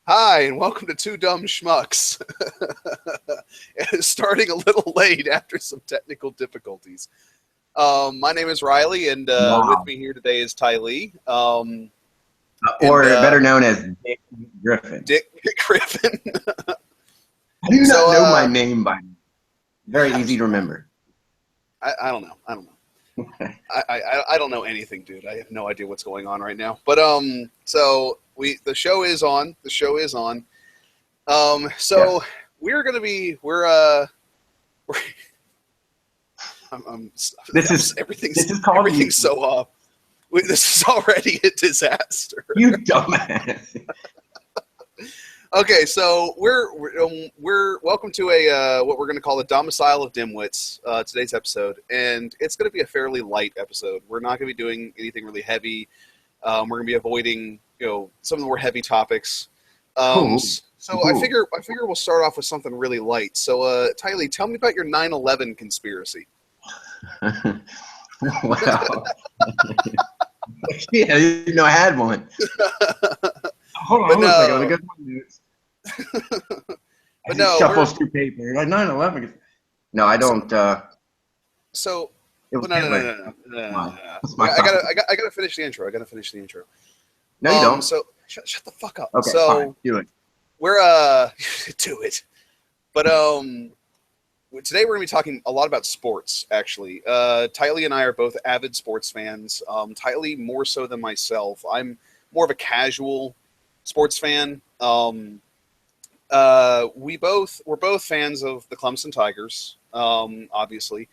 Hi, and welcome to Two Dumb Schmucks. It's starting a little late after some technical difficulties. My name is Riley, and with Wow. me here today is Ty Lee. Or better known as Dick Griffin. Dick Griffin. I do So, not know my name by name. Very easy to remember. I don't know. I don't know. I don't know anything, dude. I have no idea what's going on right now. But so the show is on. The show is on. So Yes. we're gonna be This is called everything's so off. This is already a disaster. You dumbass. Okay, so we're welcome to a what we're going to call the Domicile of Dimwits, today's episode, and it's going to be a fairly light episode. We're not going to be doing anything really heavy. We're going to be avoiding some of the more heavy topics. Cool. So Cool. I figure we'll start off with something really light. So Tylee, tell me about your 9/11 conspiracy. Wow. Yeah, I didn't know I had one. Hold on, But hold on a second. Let me go to my notes. But no, shuffles through paper. Like 9/11. No, I don't. So It was no. Hitler. That's my I gotta finish the intro. No, you don't. So shut the fuck up. Okay, so fine. Do it. we're do it. But today we're gonna be talking a lot about sports. Actually, Tylee and I are both avid sports fans. Tylee more so than myself. I'm more of a casual sports fan. We're both fans of the Clemson Tigers. Obviously,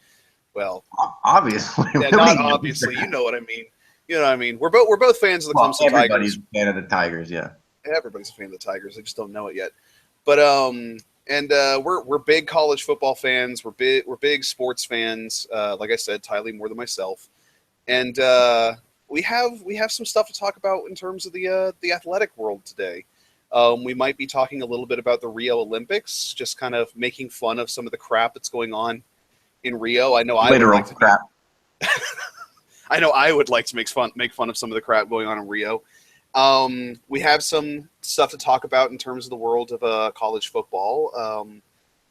well, Obviously. yeah, not obviously. You know what I mean. We're both fans of the Clemson everybody's Tigers. a fan of the Tigers, yeah. Everybody's a fan of the Tigers. They just don't know it yet. But we're big college football fans. We're big sports fans. Like I said, Tylee more than myself, and we have some stuff to talk about in terms of the athletic world today. We might be talking a little bit about the Rio Olympics, just kind of making fun of some of the crap that's going on in Rio. I know Literal crap. I know I would like to make fun of some of the crap going on in Rio. We have some stuff to talk about in terms of the world of college football.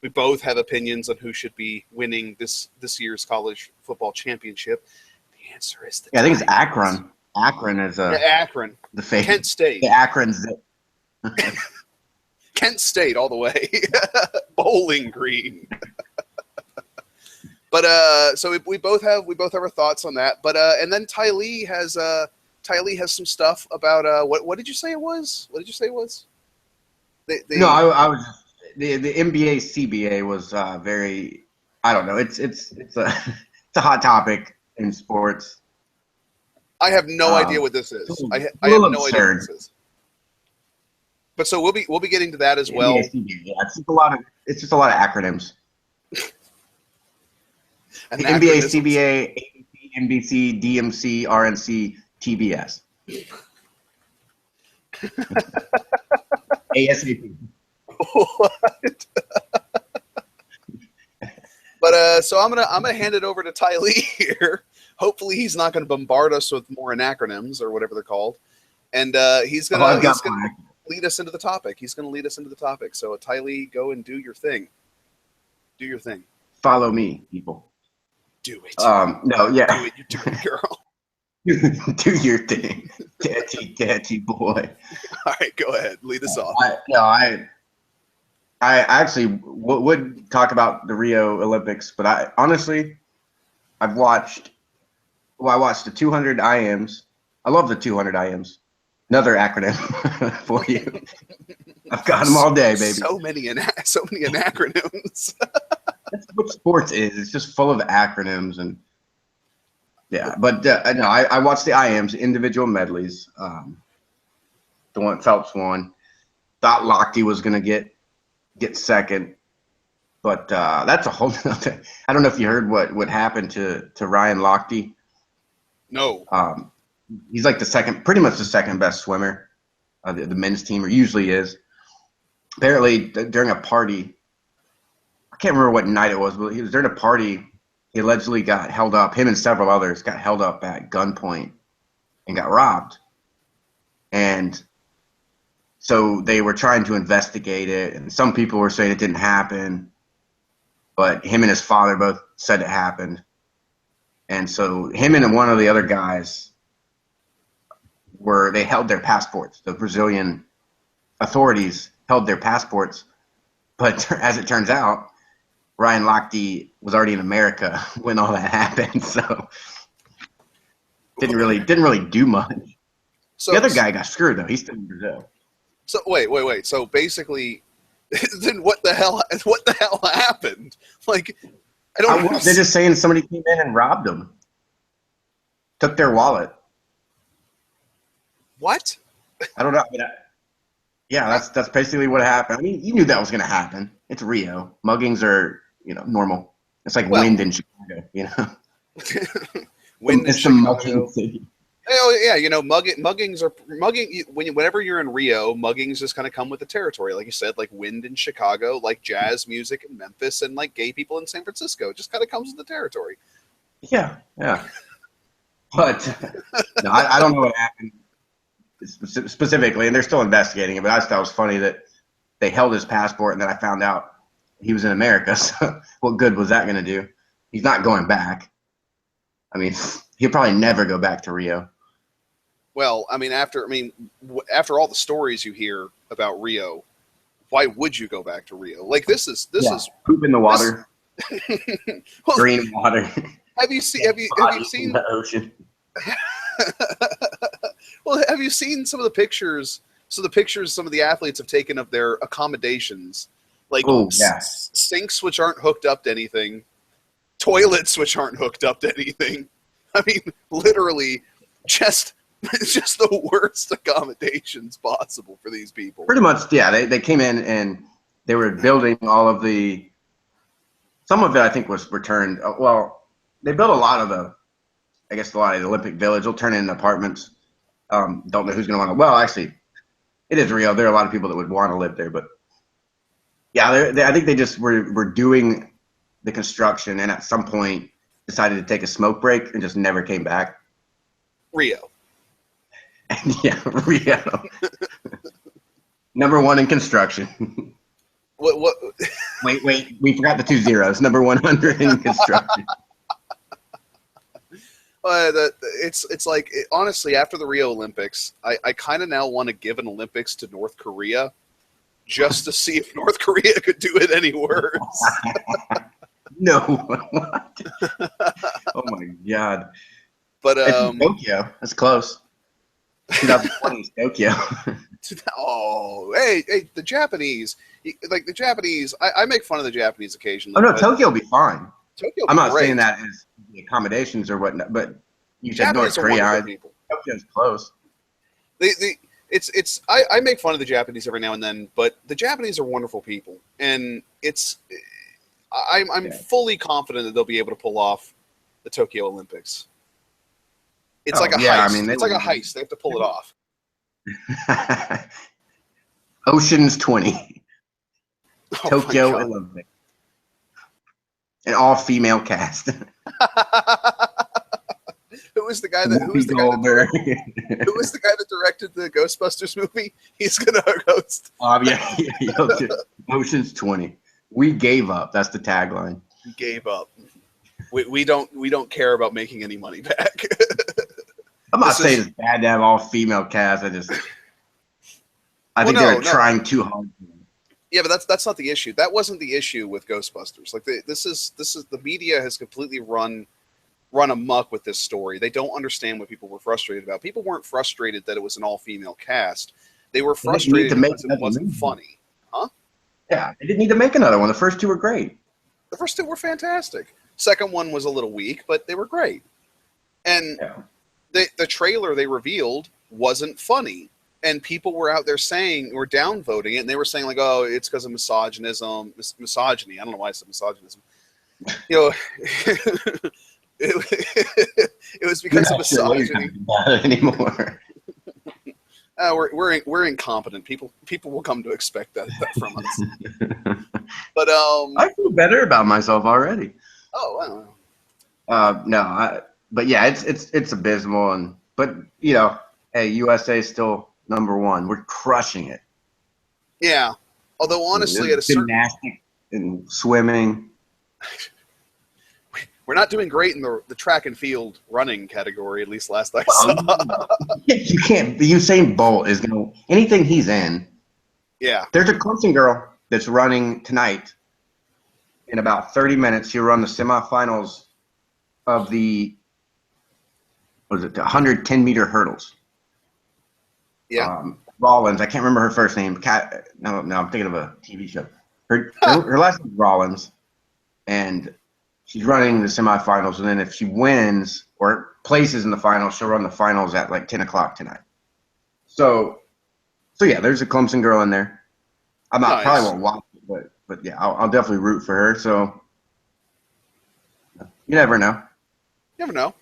We both have opinions on who should be winning this year's college football championship. The answer is I think it's Akron. Akron is Akron. The fake. Kent State. The Akron's Kent State all the way. Bowling Green. But so we both have our thoughts on that. But and then Tylee has some stuff about what did you say it was? What did you say it was? No, I was the NBA CBA was very, I don't know. It's a hot topic in sports. I have no idea what this is. I have no idea what this is. But so we'll be getting to that as well. CBA, yeah, it's just a lot of acronyms. NBA, CBA, ABC, NBC, DMC, RNC, TBS. ASAP. What? But so I'm gonna hand it over to Tylee here. Hopefully he's not going to bombard us with more acronyms or whatever they're called, and he's gonna lead us into the topic. So Tylee, go and do your thing. Do your thing. Follow me, people. Do it. No, yeah. Do it, you do it, girl. Do your thing, daddy boy. All right, go ahead. Lead us off. I actually would talk about the Rio Olympics, but I watched the 200 IMs. I love the 200 IMs. Another acronym for you. I've got them all day, baby. So many acronyms. That's what sports is. It's just full of acronyms and yeah. But no, I watched the IMs, individual medleys. The one Phelps won. Thought Lochte was gonna get second, but that's a whole nother. I don't know if you heard what happened to Ryan Lochte. No. He's like pretty much the second best swimmer of the men's team, or usually is. Apparently, during a party, I can't remember what night it was, but he was during a party. He allegedly got held up. Him and several others got held up at gunpoint and got robbed. And So they were trying to investigate it, and some people were saying it didn't happen, but him and his father both said it happened. And so him and one of the other guys they held their passports. The Brazilian authorities held their passports, but as it turns out, Ryan Lochte was already in America when all that happened, so didn't really do much. So The other guy got screwed though. He's still in Brazil. So wait. So basically, then what the hell happened? Like, I don't know. They're just saying somebody came in and robbed them, took their wallet. What? I don't know. Yeah, that's basically what happened. I mean, you knew that was going to happen. It's Rio. Muggings are, normal. It's like wind in Chicago, Wind in Chicago. Mugging city. Oh yeah, muggings are whenever you're in Rio, muggings just kind of come with the territory. Like you said, like wind in Chicago, like jazz music in Memphis, and like gay people in San Francisco. It just kind of comes with the territory. Yeah. But no, I don't know what happened specifically, and they're still investigating it. But I just thought it was funny that they held his passport, and then I found out he was in America. So what good was that going to do? He's not going back. I mean, he'll probably never go back to Rio. Well, after all the stories you hear about Rio, why would you go back to Rio? Like this is poop in the water, well, green water. Have you seen the ocean? Well, have you seen some of the pictures? So the pictures some of the athletes have taken of their accommodations, like sinks which aren't hooked up to anything, toilets which aren't hooked up to anything. I mean, literally, just the worst accommodations possible for these people. Pretty much, yeah. They came in and they were building all of the. Some of it, I think, was returned. Well, they built a lot of the Olympic Village. They'll turn into apartments. Don't know who's going to want to. Well, actually, it is real. There are a lot of people that would want to live there, but yeah, I think they just were doing the construction, and at some point decided to take a smoke break and just never came back. Rio. Yeah, Rio. Number one in construction. What? Wait, we forgot the 2 zeros. Number 100 in construction. It's like, honestly, after the Rio Olympics, I kind of now want to give an Olympics to North Korea just to see if North Korea could do it any worse. No. What? Oh, my God. But it's Tokyo. That's close. 2020 is Tokyo. Oh, hey, the Japanese. Like the Japanese, I make fun of the Japanese occasionally. Oh, no, Tokyo will be fine. Tokyo I'm not saying that as the accommodations or whatnot, but you said North Korea. Tokyo's close. I make fun of the Japanese every now and then, but the Japanese are wonderful people, and I'm fully confident that they'll be able to pull off the Tokyo Olympics. It's like a heist. It's like a heist. They have to pull it off. Ocean's 20. Tokyo Olympics. An all-female cast. Who was the guy that directed the Ghostbusters movie? He's gonna host. Yeah. Ocean's 20. We gave up. That's the tagline. We gave up. We don't care about making any money back. I'm not saying it's bad to have all-female cast. I think they're trying too hard. Yeah, but that's not the issue. That wasn't the issue with Ghostbusters. Like this is the media has completely run amok with this story. They don't understand what people were frustrated about. People weren't frustrated that it was an all-female cast. They were frustrated because it wasn't funny. Huh? Yeah, they didn't need to make another one. The first two were great. The first two were fantastic. Second one was a little weak, but they were great. And the trailer they revealed wasn't funny. And people were out there were downvoting it, and they were saying, like, oh, it's because of misogyny. I don't know why I said misogynism. It was because of misogyny. Anymore. We're incompetent. People will come to expect that from us. But I feel better about myself already. Oh wow. No, but yeah, it's abysmal, but hey, USA is still number one. We're crushing it. Yeah. Although honestly, at a There's certain, gymnastics and swimming. we're not doing great in the track and field running category. At least last I Well, saw. you can't. Usain Bolt is going to anything he's in. Yeah. There's a Clemson girl that's running tonight. In about 30 minutes, she'll run the semifinals of the 110-meter hurdles. Yeah. Rollins, I can't remember her first name. No, I'm thinking of a TV show. Her last name is Rollins, and she's running the semifinals. And then if she wins or places in the finals, she'll run the finals at like 10 o'clock tonight. So yeah, there's a Clemson girl in there. Probably Nice. won't watch it, but yeah, I'll definitely root for her. So you never know. You never know.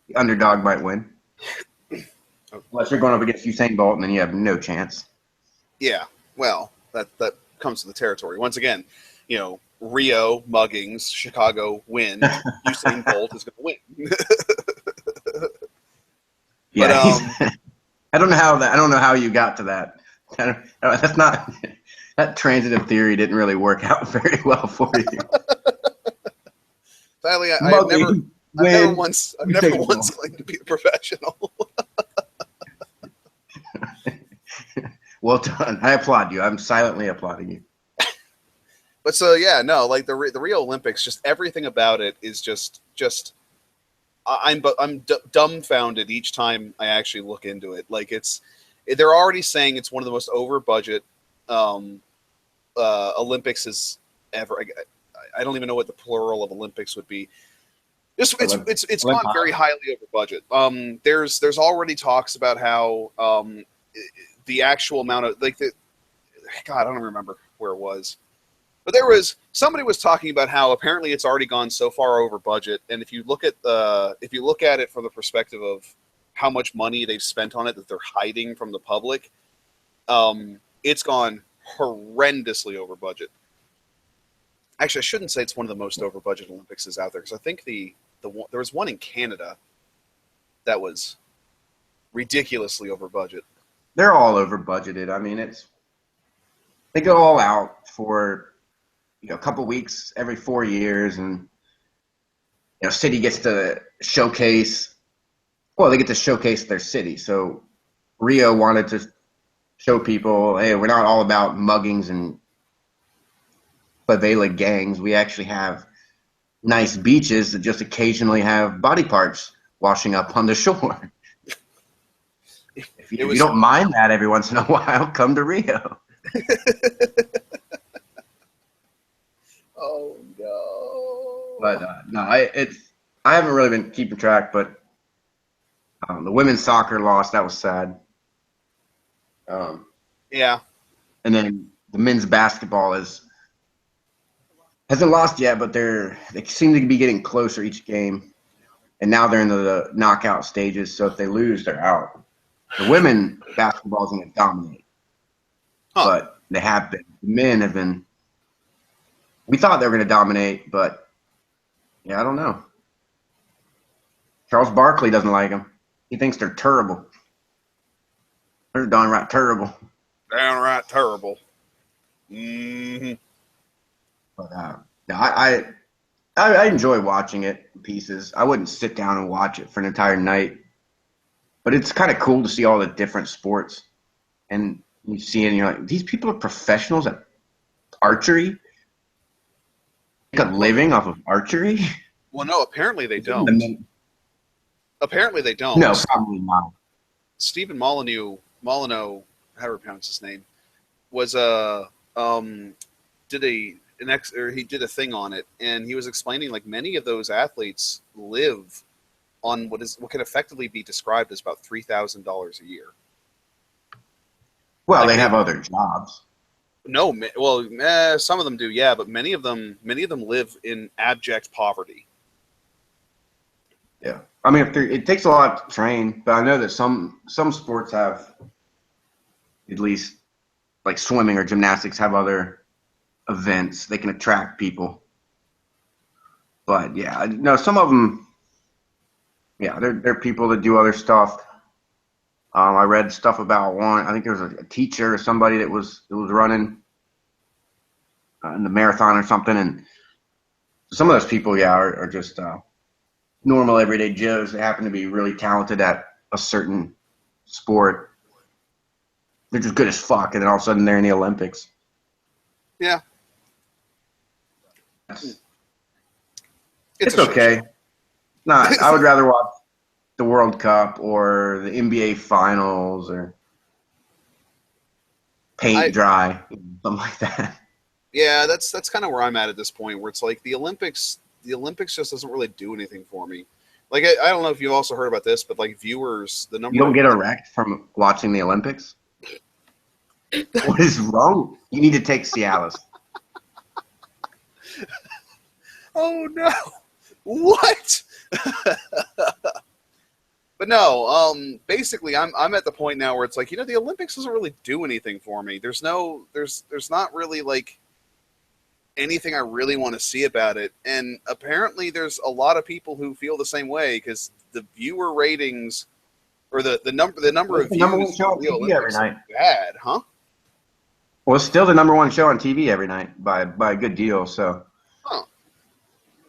The underdog might win. Unless you're going up against Usain Bolt, and then you have no chance. Yeah. Well, that comes to the territory. Once again, Rio muggings, Chicago win. Usain Bolt is going to win. But Yeah, I don't know how you got to that. That's not that transitive theory didn't really work out very well for you. Sadly, I've Mugging, never win, once Usain Bolt. claimed to be a professional. Well done. I applaud you. I'm silently applauding you. But so yeah, no, like the Rio Olympics, just everything about it is just I'm dumbfounded each time I actually look into it. Like they're already saying it's one of the most over budget Olympics is ever. I don't even know what the plural of Olympics would be. It's gone very highly over budget. There's already talks about how the actual amount of God, I don't remember where it was. But somebody was talking about how apparently it's already gone so far over budget, and if you look at it from the perspective of how much money they've spent on it that they're hiding from the public, it's gone horrendously over budget. Actually, I shouldn't say it's one of the most over budget Olympics is out there, because I think there was one in Canada that was ridiculously over budget. They're all over budgeted. I mean, they go all out for a couple weeks every 4 years, and city gets to showcase. Well, they get to showcase their city. So Rio wanted to show people, hey, we're not all about muggings and favela gangs. We actually have nice beaches that just occasionally have body parts washing up on the shore. If you don't mind that every once in a while, come to Rio. Oh no! But no, I haven't really been keeping track. But the women's soccer lost. That was sad. Yeah. And then the men's basketball hasn't lost yet, but they seem to be getting closer each game. And now they're in the knockout stages. So if they lose, they're out. The women basketball is going to dominate, but they have been. The men have been. We thought they were going to dominate, but yeah, I don't know. Charles Barkley doesn't like them. He thinks they're terrible. They're downright terrible. Downright terrible. Mm-hmm. But I enjoy watching it in pieces. I wouldn't sit down and watch it for an entire night. But it's kind of cool to see all the different sports. And you see it and you're like, these people are professionals at archery? Make a living off of archery? Well, no, apparently they don't. Apparently they don't. No, probably not. Stephen Molyneux, how do I pronounce his name, was he did a thing on it, and he was explaining like many of those athletes live on what can effectively be described as about $3,000 a year. Well, like they have other jobs. No, well, some of them do, yeah, but many of them live in abject poverty. Yeah, I mean, it takes a lot to train, but I know that some sports have, at least like swimming or gymnastics, have other events they can attract people. But yeah, no, some of them. Yeah, they're people that do other stuff. I read stuff about one. I think there was a teacher or somebody that was running in the marathon or something, and some of those people, yeah, are just normal everyday Joes that happen to be really talented at a certain sport. They're just good as fuck, and then all of a sudden they're in the Olympics. Yeah. It's okay. No, I would rather watch the World Cup or the NBA Finals or paint dry, something like that. Yeah, that's kind of where I'm at this point, where it's like the Olympics just doesn't really do anything for me. Like I don't know if you've also heard about this, but like viewers, the number You don't get erect from watching the Olympics? What is wrong? You need to take Cialis. Oh no. What? But no, basically I'm at the point now where it's like, the Olympics doesn't really do anything for me. There's not really like anything I really want to see about it. And apparently there's a lot of people who feel the same way, because the viewer ratings or the number of views show on TV every night. Bad, huh? Well, it's still the number one show on TV every night by a good deal, so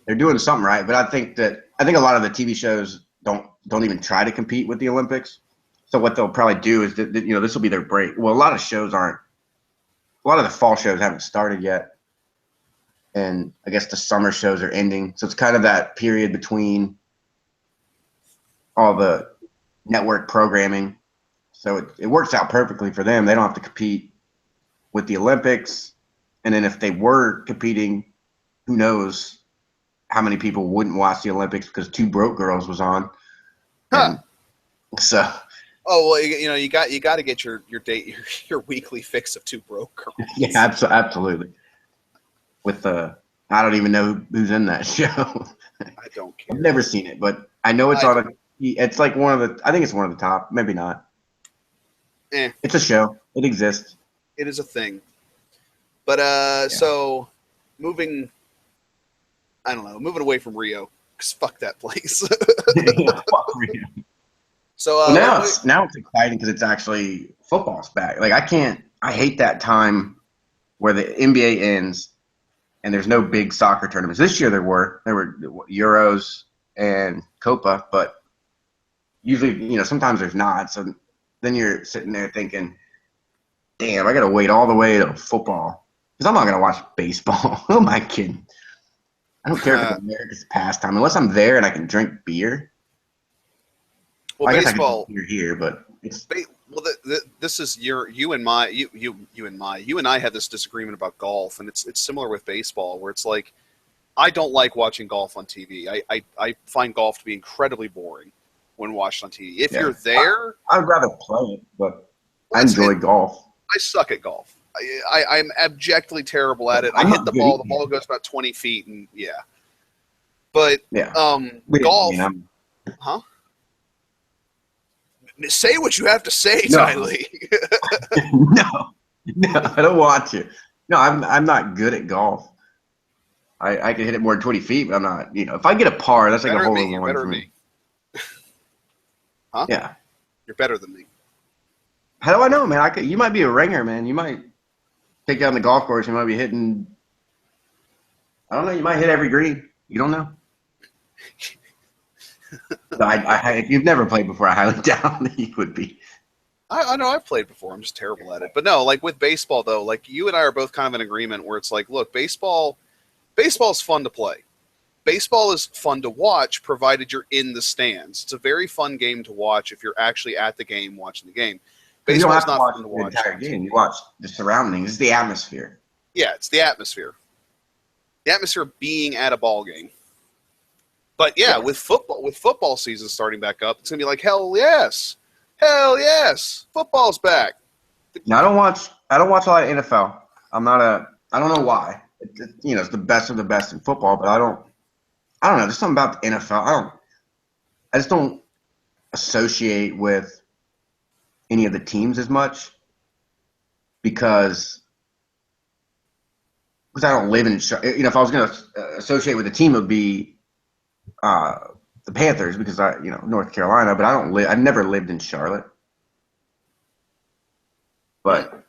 they're doing something right. But I think a lot of the TV shows don't even try to compete with the Olympics. So what they'll probably do is that this will be their break. Well, a lot of the fall shows haven't started yet. And I guess the summer shows are ending. So it's kind of that period between all the network programming. So it works out perfectly for them. They don't have to compete with the Olympics. And then if they were competing, who knows how many people wouldn't watch the Olympics because Two Broke Girls was on. Huh. So. Oh well, you got to get your weekly fix of Two Broke Girls. Yeah, absolutely. With I don't even know who's in that show. I don't care. I've never seen it, but I know it's it's like I think it's one of the top, maybe not. It's a show. It exists. It is a thing. But so moving away from Rio, because fuck that place. Yeah, fuck Rio. So now it's exciting because it's actually football's back. Like I hate that time where the NBA ends and there's no big soccer tournaments. This year there were Euros and Copa, but usually, sometimes there's not. So then you're sitting there thinking, damn, I got to wait all the way to football because I'm not going to watch baseball. Who am I kidding? I don't care if it's America's pastime. Unless I'm there and I can drink beer. Well, I baseball. You're here, but it's. This is you and I have this disagreement about golf, and it's similar with baseball, where it's like I don't like watching golf on TV. I find golf to be incredibly boring when watched on TV. If you're there, I'd rather play it, but I enjoy golf. I suck at golf. I'm abjectly terrible at it. I hit the ball. The ball goes about 20 feet, and yeah. But golf, huh? Say what you have to say, Tylee. No, I don't want to. No, I'm not good at golf. I can hit it more than 20 feet, but I'm not. If I get a par, that's like a hole in one for me. Huh? Yeah. You're better than me. How do I know, man? You might be a ringer, man. You might take down the golf course. You might be hitting. I don't know. You might hit every green. You don't know. If you've never played before, I highly doubt that you would be. I know I've played before. I'm just terrible at it. But no, like with baseball, though, like you and I are both kind of in agreement where it's like, look, baseball's fun to play. Baseball is fun to watch, provided you're in the stands. It's a very fun game to watch if you're actually at the game watching the game. Baseball's not fun to watch the entire game. You watch the surroundings. It's the atmosphere. Yeah, it's the atmosphere. The atmosphere of being at a ball game. But yeah, with football season starting back up, it's gonna be like hell yes, football's back. Now, I don't watch a lot of NFL. I don't know why. It's the best of the best in football, but I don't know. There's something about the NFL. I just don't associate with any of the teams as much because I don't live in. If I was going to associate with a team, it would be the Panthers because North Carolina, but I've never lived in Charlotte. but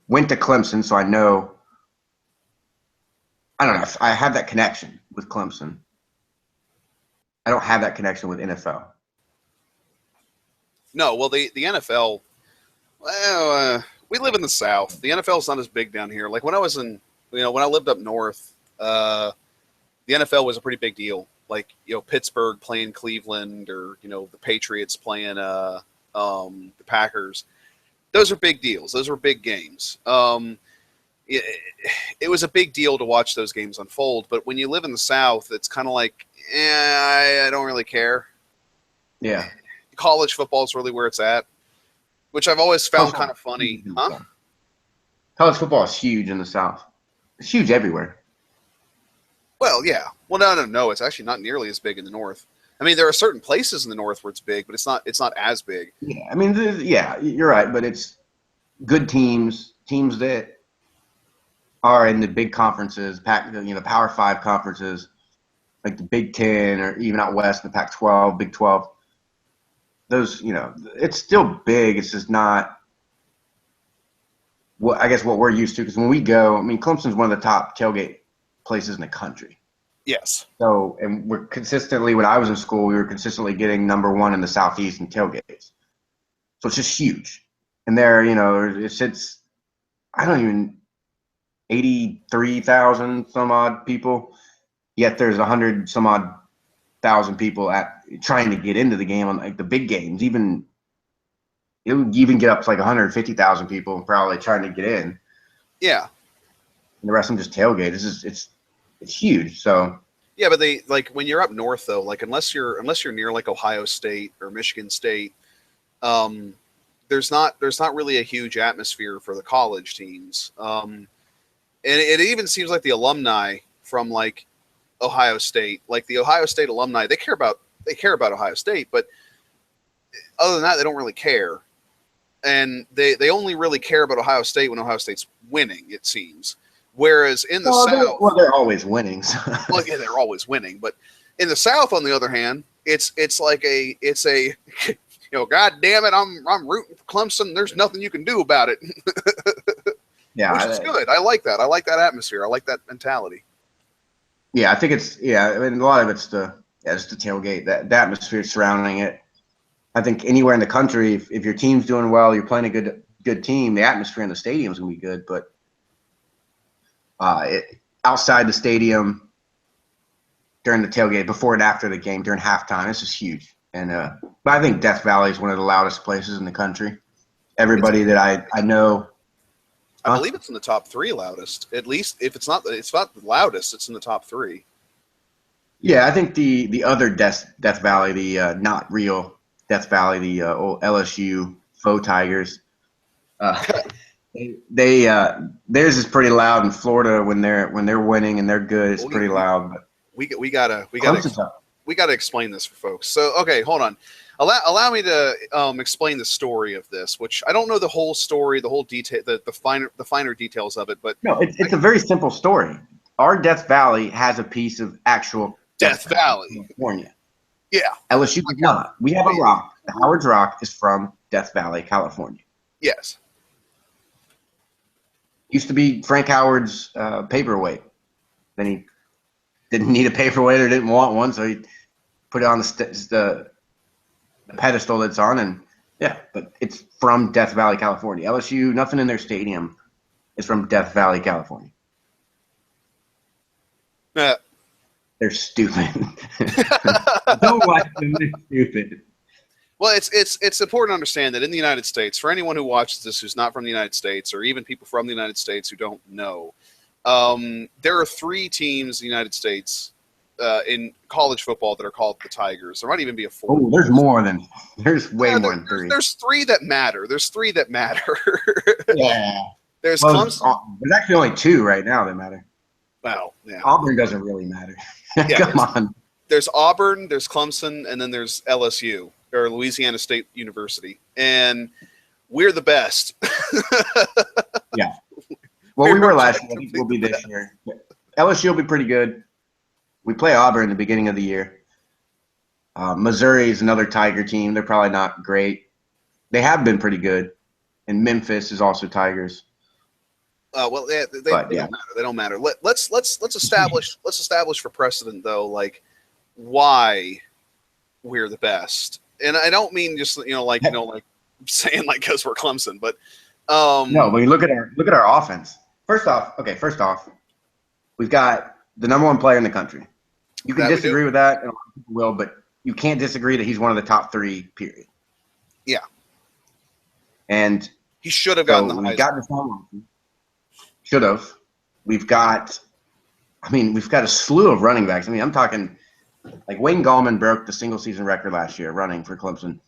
went to Clemson, so I know. I don't know. I have that connection with Clemson. I don't have that connection with NFL. No, well, the NFL. Well, we live in the South. The NFL is not as big down here. Like when I was in, when I lived up north, the NFL was a pretty big deal. Like Pittsburgh playing Cleveland, or the Patriots playing the Packers. Those are big deals. Those were big games. It was a big deal to watch those games unfold. But when you live in the South, it's kind of like, I don't really care. Yeah. College football is really where it's at, which I've always found kind of funny. Huh? College football is huge in the South. It's huge everywhere. Well, yeah. Well, no. It's actually not nearly as big in the North. I mean, there are certain places in the North where it's big, but it's not as big. Yeah, I mean, yeah, you're right, but it's good teams that are in the big conferences, Power 5 conferences, like the Big Ten, or even out west, the Pac-12, Big 12. Those, it's still big. It's just not what we're used to. Because when we go, I mean, Clemson's one of the top tailgate places in the country. Yes. So, and we're consistently, when I was in school, we were consistently getting number 1 in the Southeast in tailgates. So it's just huge. And there, it sits, 83,000 some odd people. Yet there's 100 some odd thousand people trying to get into the game on like the big games. It would even get up to like 150,000 people probably trying to get in. Yeah. And the rest of them just tailgate. It's huge. So yeah, but they when you're up north though, like unless you're near like Ohio State or Michigan State, there's not really a huge atmosphere for the college teams. And it even seems like the alumni from like Ohio State, like the Ohio State alumni, they care about Ohio State, but other than that, they don't really care. And they only really care about Ohio State when Ohio State's winning, it seems. Whereas in the South, they're always winning. So. Well, yeah, they're always winning. But in the South, on the other hand, it's a God damn it, I'm rooting for Clemson. There's nothing you can do about it. Yeah, which is good. I like that. I like that atmosphere. I like that mentality. Yeah, I think I mean, a lot of it's just the tailgate, the atmosphere surrounding it. I think anywhere in the country, if your team's doing well, you're playing a good team, the atmosphere in the stadium is going to be good. But outside the stadium, during the tailgate, before and after the game, during halftime, this is huge. And but I think Death Valley is one of the loudest places in the country. Everybody that I know. I believe it's in the top 3 loudest. At least if it's not the loudest, it's in the top 3. Yeah, I think the other Death Valley, the not real Death Valley, the old LSU faux Tigers, they theirs is pretty loud in Florida when they're winning and they're good. It's pretty loud. But we gotta explain this for folks. So okay, hold on. Allow me to explain the story of this, which I don't know the whole story, the whole detail, the finer details of it. But no, it's a very simple story. Our Death Valley has a piece of actual Death Valley, California. Yeah, LSU does not. We have a rock. The Howard's Rock is from Death Valley, California. Yes. Used to be Frank Howard's paperweight. Then he didn't need a paperweight or didn't want one, so he put it on the pedestal that's on, and yeah, but it's from Death Valley, California. LSU, nothing in their stadium is from Death Valley, California. They're stupid. Don't watch them. They're stupid. Well, it's important to understand that in the United States, for anyone who watches this who's not from the United States, or even people from the United States who don't know, there are 3 teams in the United States in college football that are called the Tigers. There might even be a 4th. Oh, there's way more than 3. There's 3 that matter. Yeah. There's Clemson. There's actually only 2 right now that matter. Well, yeah. Auburn doesn't really matter. Yeah, Come on. There's Auburn, there's Clemson, and then there's LSU, or Louisiana State University. And we're the best. Yeah. Well, we were last year. I think we'll be this year. LSU will be pretty good. We play Auburn in the beginning of the year. Missouri is another Tiger team. They're probably not great. They have been pretty good. and Memphis is also Tigers. Well, they But don't yeah, matter. They don't matter. Let's establish for precedent though, like why we're the best. And I don't mean just like saying like because we're Clemson, but no. But you look at our offense. First off, we've got the number one player in the country. You can that we do. disagree with that, and a lot of people will, but you can't disagree that he's one of the top three. Period. Yeah, and he should have gotten the we Heisman. got Deshaun. Should have. We've got a slew of running backs. I mean, I'm talking like Wayne Gallman broke the single season record last year running for Clemson.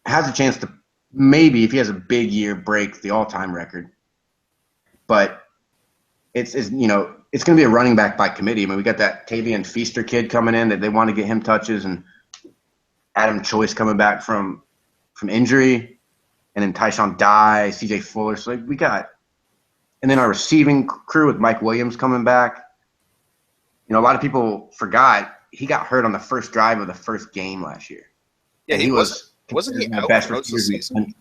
Has a chance to maybe, if he has a big year, break the all-time record. But it's going to be a running back by committee. I mean, we got that Tavian Feaster kid coming in that they want to get him touches, and Adam Choice coming back from injury, and then Tyshawn Dye, C.J. Fuller. So we got, and then our receiving crew with Mike Williams coming back. A lot of people forgot he got hurt on the first drive of the first game last year. Yeah, and wasn't he out best for most of the season?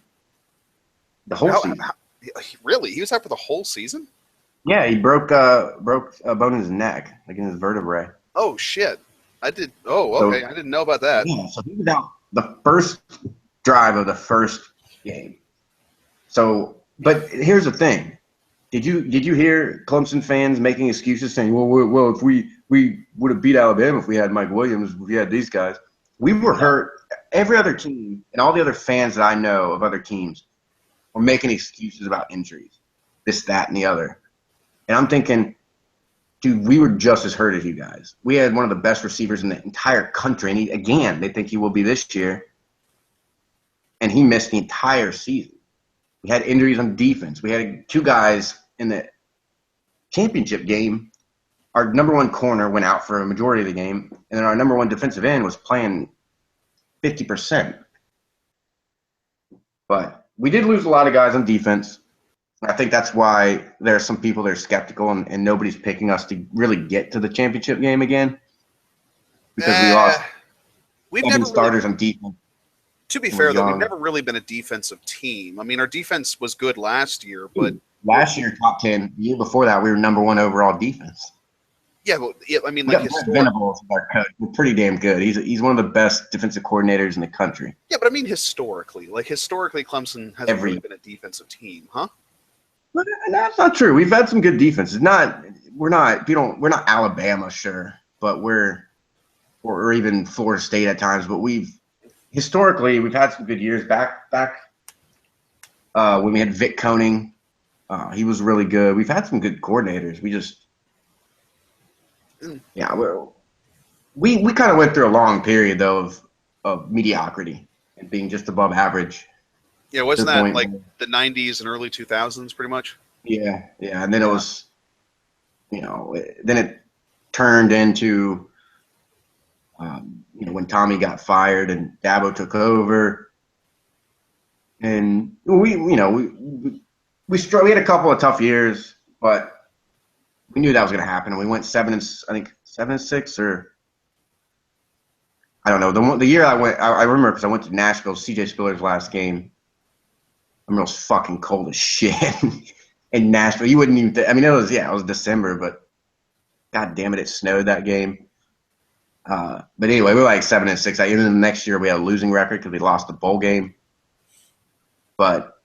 The whole season. Really? He was out for the whole season? Yeah, he broke a bone in his neck, like in his vertebrae. Oh shit! I did. Oh, okay. I didn't know about that. Yeah, so he was out the first drive of the first game. So, but here's the thing: did you hear Clemson fans making excuses saying, "Well, if we would have beat Alabama if we had Mike Williams, if we had these guys." We were hurt. Every other team and all the other fans that I know of other teams were making excuses about injuries, this, that, and the other. And I'm thinking, dude, we were just as hurt as you guys. We had one of the best receivers in the entire country. And they think he will be this year. And he missed the entire season. We had injuries on defense. We had two guys in the championship game. Our number one corner went out for a majority of the game. And then our number one defensive end was playing 50%. But we did lose a lot of guys on defense. I think that's why there are some people that are skeptical and nobody's picking us to really get to the championship game again. Because we lost seven starters on defense. To be fair, though, we've never really been a defensive team. I mean, our defense was good last year, but last year, top 10. The year before that, we were number one overall defense. Yeah, but I mean, like Venables, our coach, we're pretty damn good. He's one of the best defensive coordinators in the country. Yeah, but I mean, historically, Clemson hasn't really been a defensive team, huh? But that's not true. We've had some good defenses. We're not Alabama, sure, but or even Florida State at times. But historically we've had some good years back when we had Vic Koenig. He was really good. We've had some good coordinators. We just we kind of went through a long period though of mediocrity and being just above average. Yeah, wasn't that like the 90s and early 2000s pretty much? Yeah, and then it was, then it turned into, when Tommy got fired and Dabo took over, and we had a couple of tough years, but we knew that was going to happen, and we went 7-6, or I don't know. The year I went, I remember because I went to Nashville, C.J. Spiller's last game. I mean, it was fucking cold as shit in Nashville. You wouldn't even. It was December, but god damn it, it snowed that game. But anyway, we were like 7-6. Even the next year, we had a losing record because we lost the bowl game. But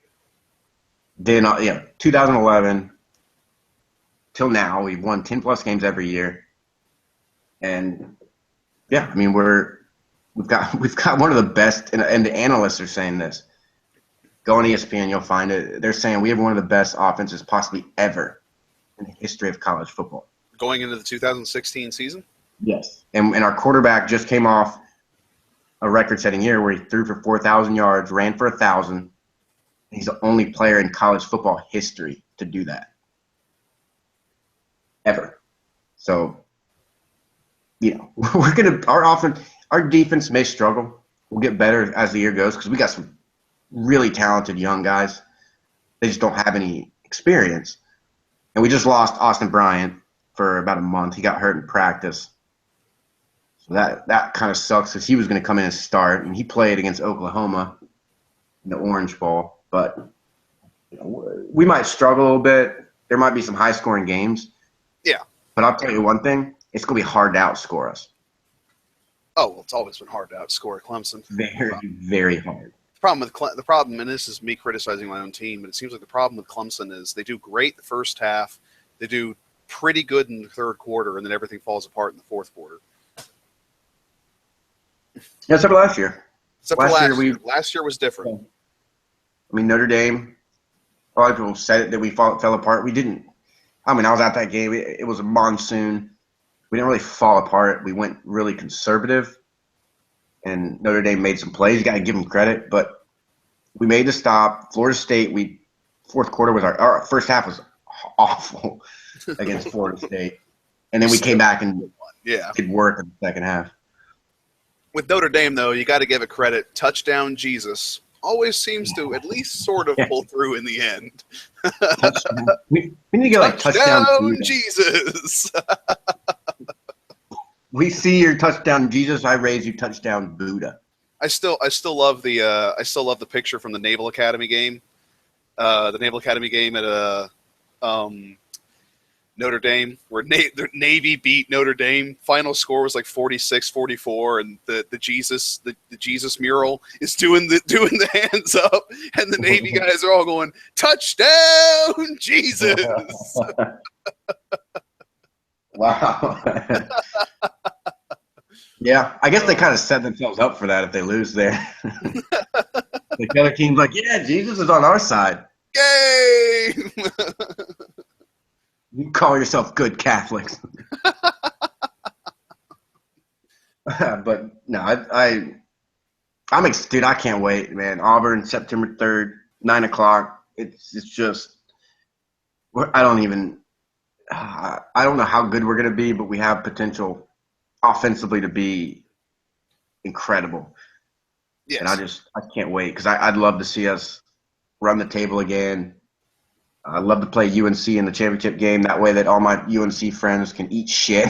then, 2011 till now, we've won 10 plus games every year, and yeah, I mean we've got one of the best, and the analysts are saying this. Go on ESPN, you'll find it. They're saying we have one of the best offenses possibly ever in the history of college football. Going into the 2016 season? Yes. And our quarterback just came off a record-setting year where he threw for 4,000 yards, ran for 1,000. He's the only player in college football history to do that. Ever. So, our defense may struggle. We'll get better as the year goes because we got some really talented young guys. They just don't have any experience. And we just lost Austin Bryant for about a month. He got hurt in practice. So that kind of sucks because he was going to come in and start, and he played against Oklahoma. in the Orange Bowl, but we might struggle a little bit. There might be some high-scoring games. Yeah. But I'll tell you one thing: it's going to be hard to outscore us. Oh, well, it's always been hard to outscore Clemson. Very, very hard. The problem, and this is me criticizing my own team, but it seems like the problem with Clemson is they do great the first half, they do pretty good in the third quarter, and then everything falls apart in the fourth quarter. Yeah, except for last year. Last year was different. I mean, Notre Dame, a lot of people said that we fell apart. We didn't. I mean, I was at that game. It was a monsoon. We didn't really fall apart. We went really conservative, and Notre Dame made some plays. You got to give them credit, but we made the stop. Florida State, fourth quarter was our first half was awful against Florida State, and then we came back and did work in the second half. With Notre Dame, though, you got to give it credit. Touchdown Jesus always seems to at least sort of pull through in the end. We need to get like touchdown Jesus. We see your touchdown Jesus. I raise you touchdown Buddha. I still love the picture from the Naval Academy game. The Naval Academy game at Notre Dame, where the Navy beat Notre Dame. Final score was like 46-44, and the Jesus mural is doing the hands up, and the Navy guys are all going, touchdown Jesus. Wow. Yeah, I guess they kind of set themselves up for that if they lose there. The other team's like, yeah, Jesus is on our side. Yay! You call yourself good Catholics. But no, dude, I can't wait, man. Auburn, September 3rd, 9 o'clock. It's just, I don't know how good we're going to be, but we have potential offensively to be incredible. Yes. And I can't wait because I'd love to see us run the table again. I'd love to play UNC in the championship game. That way that all my UNC friends can eat shit.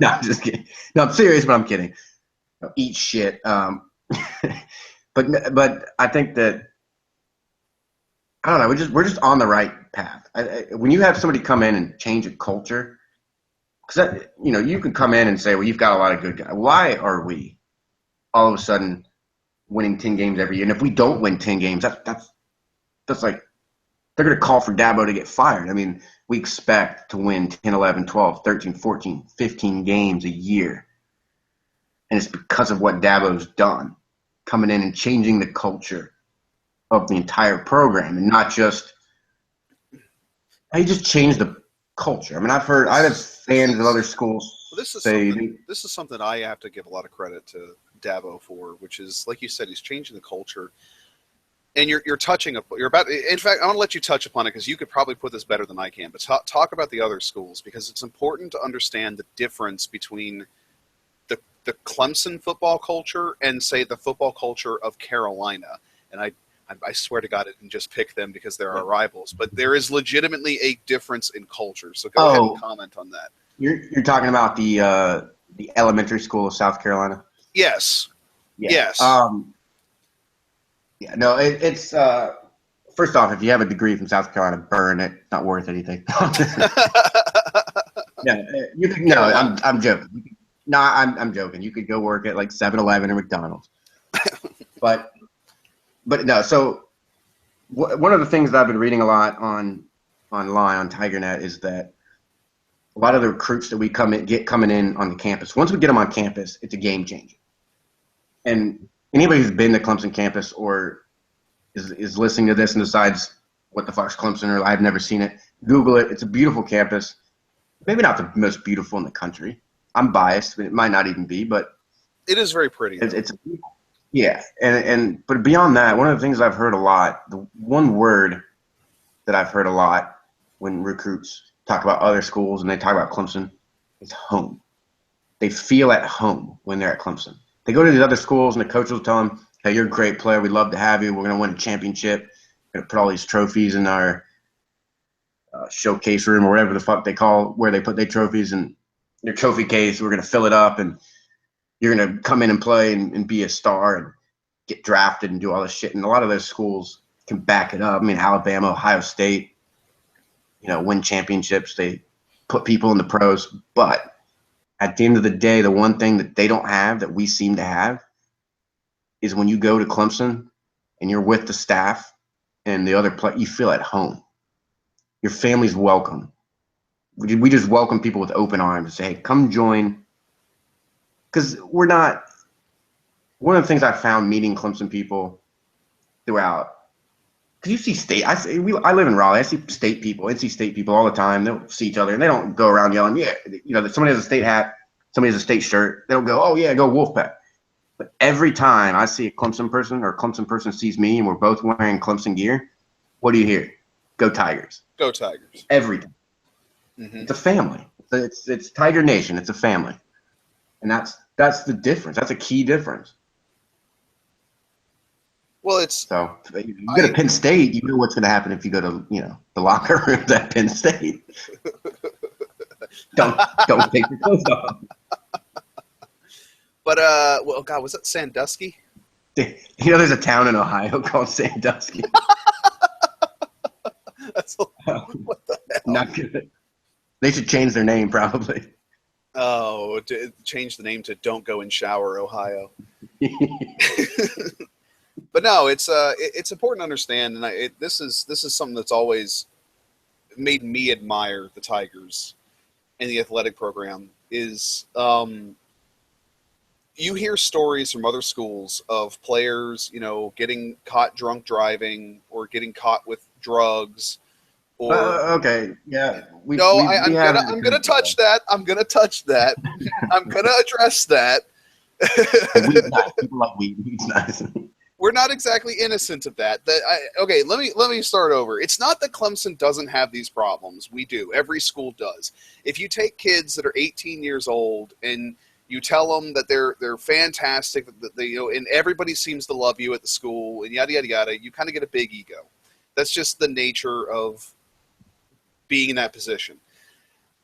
No, I'm just kidding. No, I'm serious, but I'm kidding. No, eat shit. But I think that, I don't know, we're just on the right path. When you have somebody come in and change a culture, because you can come in and say, well, you've got a lot of good guys. Why are we all of a sudden winning 10 games every year? And if we don't win 10 games, that's like they're going to call for Dabo to get fired. I mean, we expect to win 10, 11, 12, 13, 14, 15 games a year. And it's because of what Dabo's done, coming in and changing the culture of the entire program, and not just – he just changed the culture. I mean, I have fans of other schools say – this is something I have to give a lot of credit to Dabo for, which is, like you said, he's changing the culture. And you're touching – in fact, I want to let you touch upon it because you could probably put this better than I can. But talk about the other schools, because it's important to understand the difference between the Clemson football culture and, say, the football culture of Carolina. And I swear to God, I didn't just pick them because they're our rivals. But there is legitimately a difference in culture. So go ahead and comment on that. You're talking about the elementary school of South Carolina? Yes. Yeah. Yes. Yeah, no, it's first off, if you have a degree from South Carolina, burn it. Not worth anything. I'm joking. No, I'm joking. You could go work at like 7-Eleven or McDonald's. but no. So one of the things that I've been reading a lot online on TigerNet is that a lot of the recruits that we get coming in on the campus, once we get them on campus, it's a game changer. And anybody who's been to Clemson campus or is listening to this and decides what the fuck's Clemson, or I've never seen it, Google it. It's a beautiful campus. Maybe not the most beautiful in the country. I'm biased, but it might not even be. But it is very pretty. It's yeah, but beyond that, one of the things I've heard a lot, the one word that I've heard a lot when recruits talk about other schools and they talk about Clemson is home. They feel at home when they're at Clemson. They go to these other schools, and the coach will tell them, hey, you're a great player. We'd love to have you. We're going to win a championship. We're going to put all these trophies in our showcase room or whatever the fuck they call where they put their trophies in their trophy case. We're going to fill it up, and you're going to come in and play and be a star. get drafted and do all this shit. And a lot of those schools can back it up. I mean, Alabama, Ohio State, win championships. They put people in the pros. But at the end of the day, the one thing that they don't have that we seem to have is when you go to Clemson and you're with the staff and the other play, you feel at home. Your family's welcome. We just welcome people with open arms and say, hey, come join. Because we're not – one of the things I found meeting Clemson people throughout – because you see state – I live in Raleigh. I see state people, NC State people all the time. They'll see each other, and they don't go around yelling, yeah. Somebody has a state hat, somebody has a state shirt. They don't go, oh, yeah, go Wolfpack. But every time I see a Clemson person or a Clemson person sees me and we're both wearing Clemson gear, what do you hear? Go Tigers. Go Tigers. Every time. Mm-hmm. It's a family. It's Tiger Nation. It's a family. And that's the difference. That's a key difference. Well, if you go to Penn State, you know what's going to happen if you go to the locker room at Penn State. don't take your clothes off. But well, God, was that Sandusky? There's a town in Ohio called Sandusky. What the hell? Not good. They should change their name, probably. Oh, change the name to "Don't Go and Shower, Ohio." But no, it's important to understand, and this is something that's always made me admire the Tigers and the athletic program. Is you hear stories from other schools of players, getting caught drunk driving or getting caught with drugs. Okay, yeah. I'm gonna touch that. I'm gonna address that. People like weed's nice. We're not exactly innocent of that. Okay, let me start over. It's not that Clemson doesn't have these problems. We do. Every school does. If you take kids that are 18 years old and you tell them that they're fantastic, that they, and everybody seems to love you at the school, and yada yada yada, you kind of get a big ego. That's just the nature of being in that position.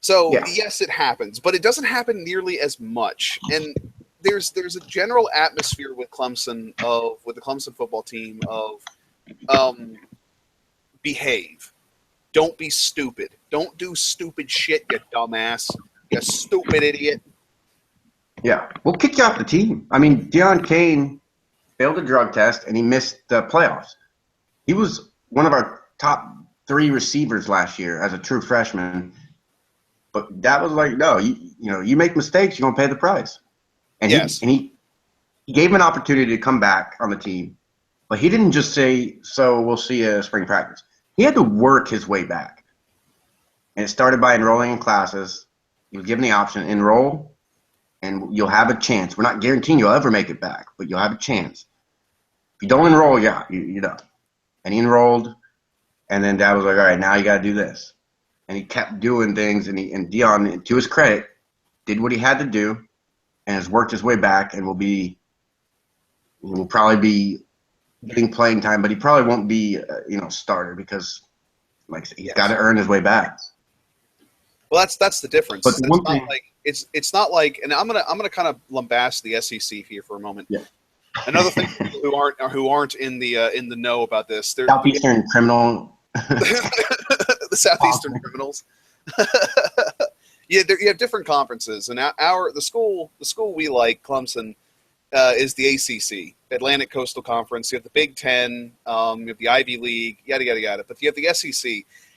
So yes, it happens, but it doesn't happen nearly as much. And there's a general atmosphere with Clemson with the Clemson football team of behave. Don't be stupid. Don't do stupid shit, you dumbass. You stupid idiot. Yeah, we'll kick you off the team. I mean, Deion Kane failed a drug test and he missed the playoffs. He was one of our top 3 receivers last year as a true freshman. But that was like, no, you make mistakes, you're gonna pay the price. And he gave him an opportunity to come back on the team, but he didn't just say, so we'll see you at spring practice. He had to work his way back. And it started by enrolling in classes. He was given the option, enroll, and you'll have a chance. We're not guaranteeing you'll ever make it back, but you'll have a chance. If you don't enroll, you're done. And he enrolled, and then Dad was like, all right, now you got to do this. And he kept doing things, and Deion, to his credit, did what he had to do and has worked his way back and will probably be getting playing time, but he probably won't be starter because he's got to earn his way back. Well, that's the difference. But it's not like, and I'm gonna kind of lambast the SEC here for a moment. Yeah. Another thing, who aren't in the know about this, Southeastern criminal, the Southeastern criminals. Yeah, you have different conferences, and the school we like, Clemson, is the ACC, Atlantic Coastal Conference. You have the Big Ten, you have the Ivy League, yada yada yada. But you have the SEC.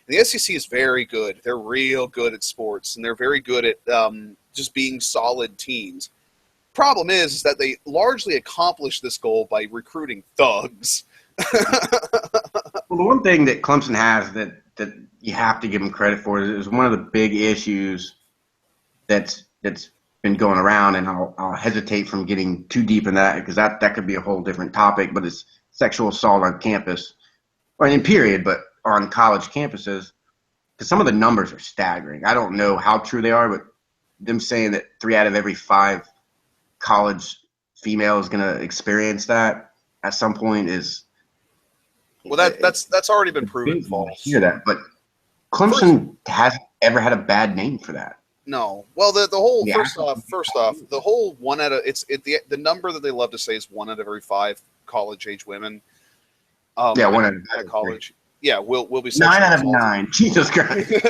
And the SEC is very good. They're real good at sports, and they're very good at just being solid teams. Problem is that they largely accomplish this goal by recruiting thugs. Well, the one thing that Clemson has that you have to give them credit for is one of the big issues that's been going around, and I'll hesitate from getting too deep in that because that could be a whole different topic, but it's sexual assault on campus, or in period, but on college campuses, because some of the numbers are staggering. I don't know how true they are, but them saying that 3 out of every 5 college female is going to experience that at some point is that's already been proven false. I hear that, but Clemson hasn't ever had a bad name for that. No. Well, the whole first off, the whole 1 out of the number that they love to say is 1 out of every 5 college age women. Yeah, one at college. Yeah, will be 9 sexually out of assaulted. 9. Jesus Christ.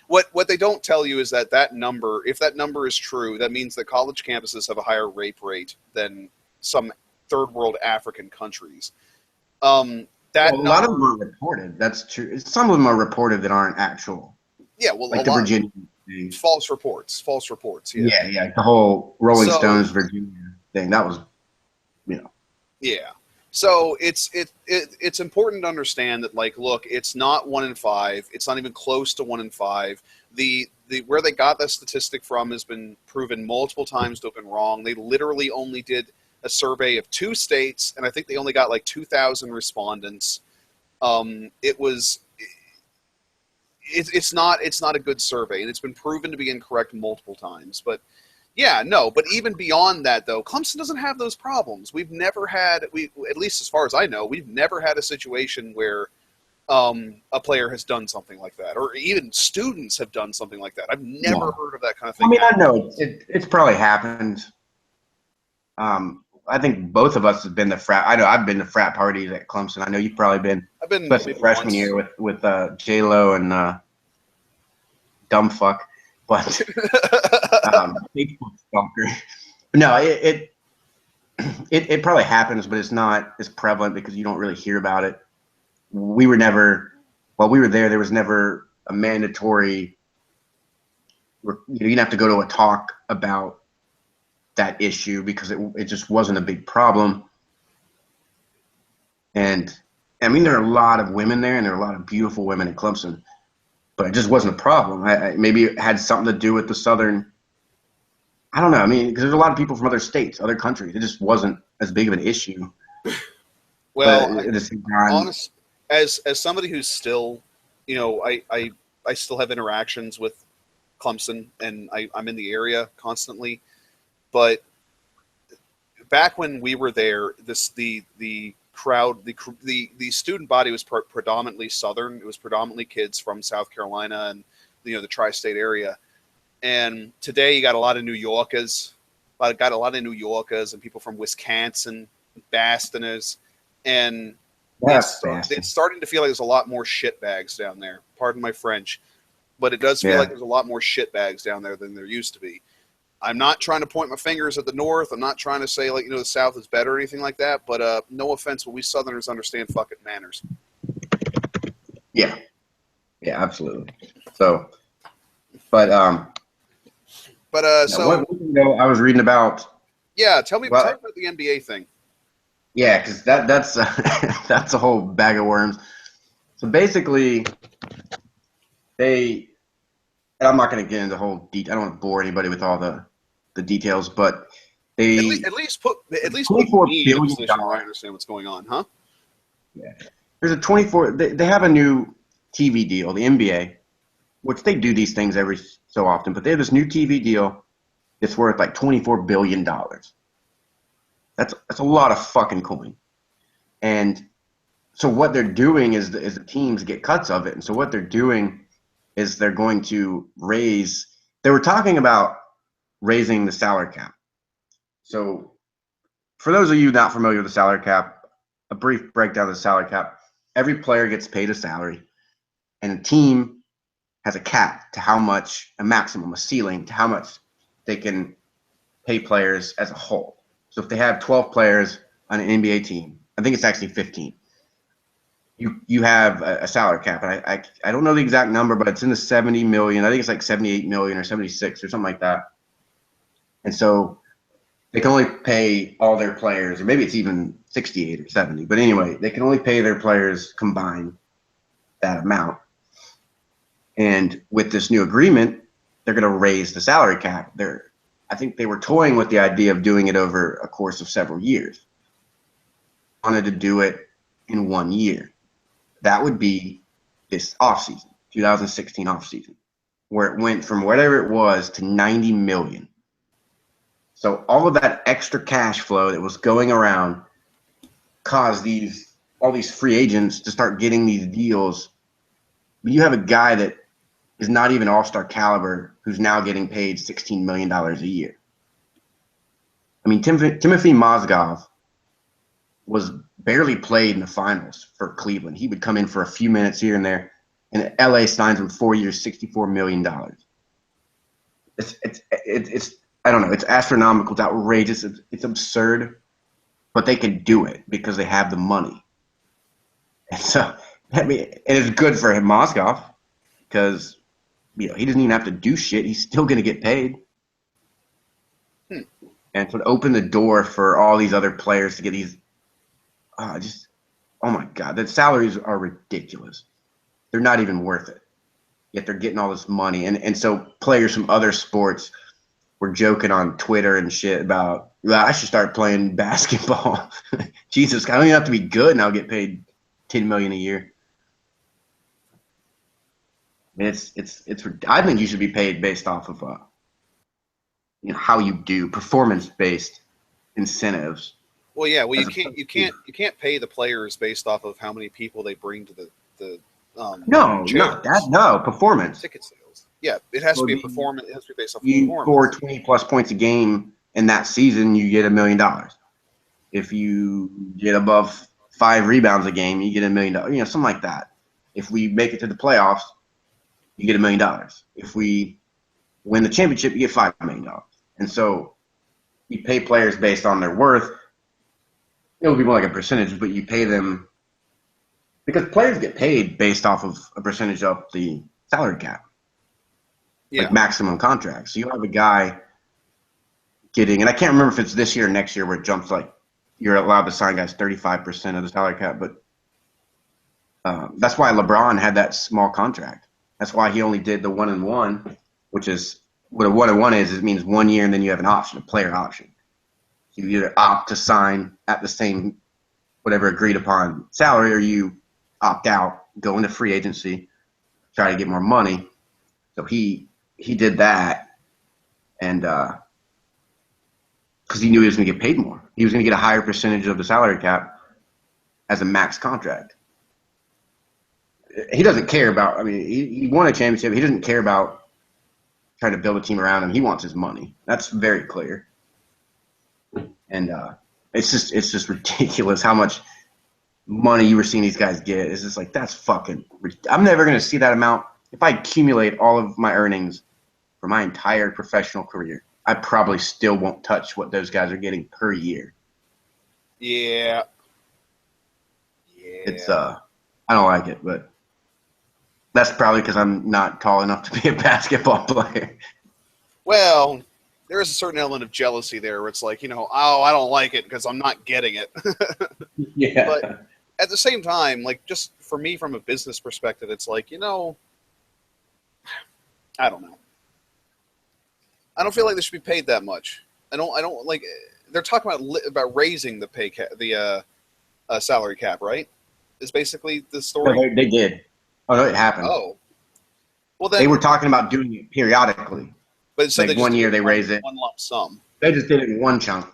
What they don't tell you is that number, if that number is true, that means that college campuses have a higher rape rate than some third world African countries. That a lot of them are reported. That's true. Some of them are reported that aren't actual. Yeah, well, like the Virginia thing. False reports. Yeah, yeah. The whole Rolling Stones Virginia thing. That was, Yeah. So it's important to understand that, like, look, it's not 1 in 5. It's not even close to 1 in 5. The where they got that statistic from has been proven multiple times to have been wrong. They literally only did a survey of 2 states, and I think they only got like 2,000 respondents. It's not a good survey, and it's been proven to be incorrect multiple times. But yeah, no. But even beyond that, though, Clemson doesn't have those problems. We've never had, at least as far as I know, we've never had a situation where a player has done something like that, or even students have done something like that. I've never heard of that kind of thing. I mean, I know it's probably happened. I think both of us have been the frat. I know I've been to frat parties at Clemson. I know you've probably been. I've been, especially freshman year with J-Lo and dumb fuck, but Facebook stalker. No, it probably happens, but it's not as prevalent because you don't really hear about it. We were never, while we were there, there was never a mandatory. You didn't have to go to a talk about that issue because it just wasn't a big problem. And I mean, there are a lot of women there, and there are a lot of beautiful women in Clemson, but it just wasn't a problem. Maybe it had something to do with the Southern. I don't know. I mean, because there's a lot of people from other states, other countries. It just wasn't as big of an issue. Well, honest, as somebody who's still, I still have interactions with Clemson, and I'm in the area constantly. But back when we were there, the crowd, the student body was predominantly Southern. It was predominantly kids from South Carolina and the tri-state area. And today you got a lot of New Yorkers, and people from Wisconsin, Bostoners, and it's starting to feel like there's a lot more shitbags down there. Pardon my French, but it does feel like there's a lot more shitbags down there than there used to be. I'm not trying to point my fingers at the North. I'm not trying to say the South is better or anything like that. But no offense, but we Southerners understand fucking manners. Yeah, absolutely. So, but so I was reading about. Yeah, tell me about the NBA thing. Yeah, because that's that's a whole bag of worms. So basically, and I'm not going to get into the whole detail. I don't want to bore anybody with all the details, but they at least put $24 billion. I understand what's going on, huh? Yeah, there's a 24. They have a new TV deal, the NBA, which they do these things every so often, but they have this new TV deal that's worth like $24 billion. That's a lot of fucking coin. And so what they're doing is the teams get cuts of it. And so what they're doing is they're going to they were talking about raising the salary cap. So for those of you not familiar with the salary cap, a brief breakdown of the salary cap. Every player gets paid a salary, and a team has a cap to how much, a maximum, a ceiling to how much they can pay players as a whole. So if they have 12 players on an NBA team, I think it's actually 15. You have a salary cap, and I don't know the exact number, but it's in the 70 million. I think it's like 78 million or 76 or something like that. And so they can only pay all their players, or maybe it's even 68 or 70. But anyway, they can only pay their players combined that amount. And with this new agreement, they're going to raise the salary cap. I think they were toying with the idea of doing it over a course of several years. Wanted to do it in 1 year. That would be this offseason, 2016 offseason, where it went from whatever it was to 90 million. So all of that extra cash flow that was going around caused all these free agents to start getting these deals. But you have a guy that is not even all-star caliber who's now getting paid $16 million a year. I mean, Timothy Mozgov was barely played in the finals for Cleveland. He would come in for a few minutes here and there, and LA signs him 4 years, $64 million. It's I don't know. It's astronomical. It's outrageous. It's absurd, but they can do it because they have the money. And so, I mean, and it's good for him, Moskov, because he doesn't even have to do shit. He's still going to get paid. And to open the door for all these other players to get these, oh my God, the salaries are ridiculous. They're not even worth it. Yet they're getting all this money. And so players from other sports were joking on Twitter and shit about, well, I should start playing basketball. Jesus, I don't even have to be good and I'll get paid $10 million a year. I mean, I think you should be paid based off of how you do, performance-based incentives. Well, yeah. Well, you can't pay the players based off of how many people they bring to the performance. Ticket sales. Yeah, it has to be a performance. It has to be based off you performance. Score 20+ points a game in that season, you get $1 million. If you get above 5 rebounds a game, you get $1 million. Something like that. If we make it to the playoffs, you get $1 million. If we win the championship, you get $5 million. And so you pay players based on their worth. It would be more like a percentage, but you pay them because players get paid based off of a percentage of the salary cap. Yeah. Like maximum contracts. So you have a guy getting, and I can't remember if it's this year or next year where it jumps like you're allowed to sign guys 35% of the salary cap, but that's why LeBron had that small contract. That's why he only did the 1-1, which is what a 1-1 is. It means 1 year and then you have an option, a player option. You either opt to sign at the same whatever agreed upon salary, or you opt out, go into free agency, try to get more money. So he did that, and because he knew he was going to get paid more. He was going to get a higher percentage of the salary cap as a max contract. He doesn't care about, I mean, he won a championship. He doesn't care about trying to build a team around him. He wants his money. That's very clear. And it's just ridiculous how much money you were seeing these guys get. It's just like, that's fucking – I'm never going to see that amount. If I accumulate all of my earnings for my entire professional career, I probably still won't touch what those guys are getting per year. Yeah. It's I don't like it, but that's probably because I'm not tall enough to be a basketball player. Well, there is a certain element of jealousy there where it's like, I don't like it because I'm not getting it. Yeah. But at the same time, like, just for me from a business perspective, it's like, I don't know. I don't feel like they should be paid that much. I don't like. They're talking about raising the salary cap, right? Is basically the story. No, they did. Oh no, it happened. Oh, well then they were talking about doing it periodically. But so like 1 year they raise it. One lump sum. They just did it in one chunk.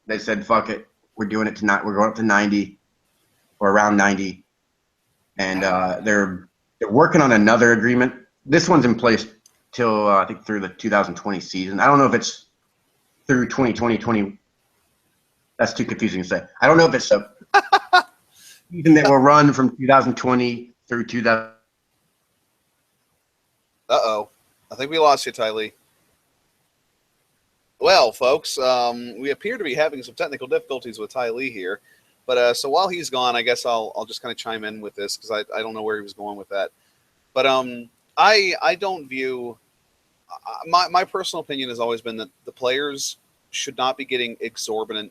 They said, "Fuck it, we're doing it tonight. We're going up to 90, or around 90," and they're working on another agreement. This one's in place till I think through the 2020 season. I don't know if it's through 2020. That's too confusing to say. I don't know if it's a season that will run from 2020 through 2000. Uh-oh. I think we lost you, Ty Lee. Well, folks, we appear to be having some technical difficulties with Ty Lee here. But so while he's gone, I guess I'll just kind of chime in with this because I don't know where he was going with that. But I don't view my personal opinion has always been that the players should not be getting exorbitant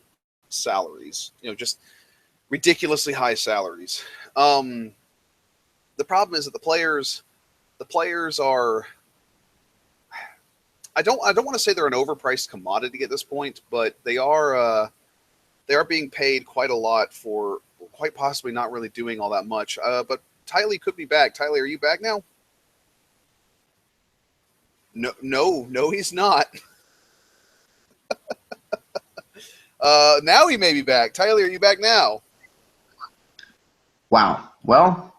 salaries, just ridiculously high salaries. The problem is that the players are, I don't want to say they're an overpriced commodity at this point, but they are being paid quite a lot for quite possibly not really doing all that much. But Tylee could be back. Tylee, are you back now? No, he's not. Now he may be back. Tylee, are you back now? Wow. Well,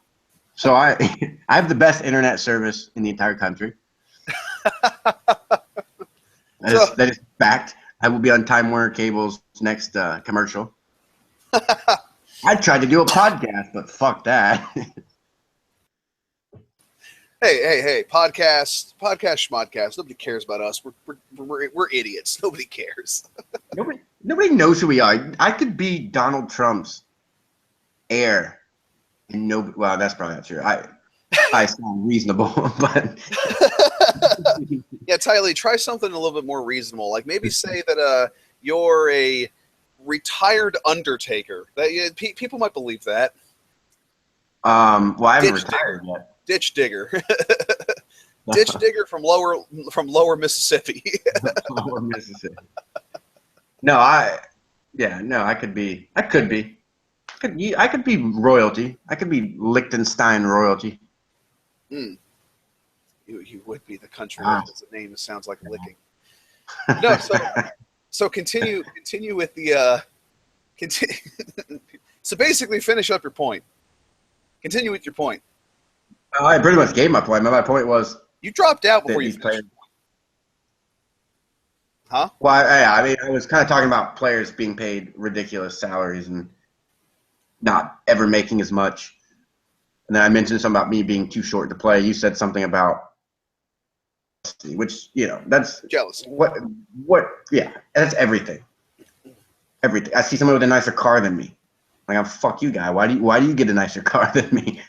so I have the best internet service in the entire country. That is fact. I will be on Time Warner Cable's next commercial. I tried to do a podcast, but fuck that. Hey, podcast, schmodcast. Nobody cares about us. We're idiots. Nobody cares. Nobody knows who we are. I could be Donald Trump's heir, and nobody. Well, that's probably not true. I sound reasonable, but Yeah, Tylee, try something a little bit more reasonable. Like maybe say that you're a retired undertaker. That people might believe that. well, I haven't Ditch retired digger. yet. Ditch digger. Ditch digger from lower Mississippi. Lower Mississippi. No, I could be. I could be royalty. I could be Liechtenstein royalty. You would be the country Ah. that the name sounds like licking. No, so continue with the continue. So basically, finish up your point. Continue with your point. I pretty much gave my point. My point was You dropped out before you these finished. players. Huh? Well, I was kind of talking about players being paid ridiculous salaries and not ever making as much. And then I mentioned something about me being too short to play. You said something about, which, that's Jealousy. Yeah, that's everything. Everything. I see someone with a nicer car than me. Like, fuck you, guy. Why do you get a nicer car than me?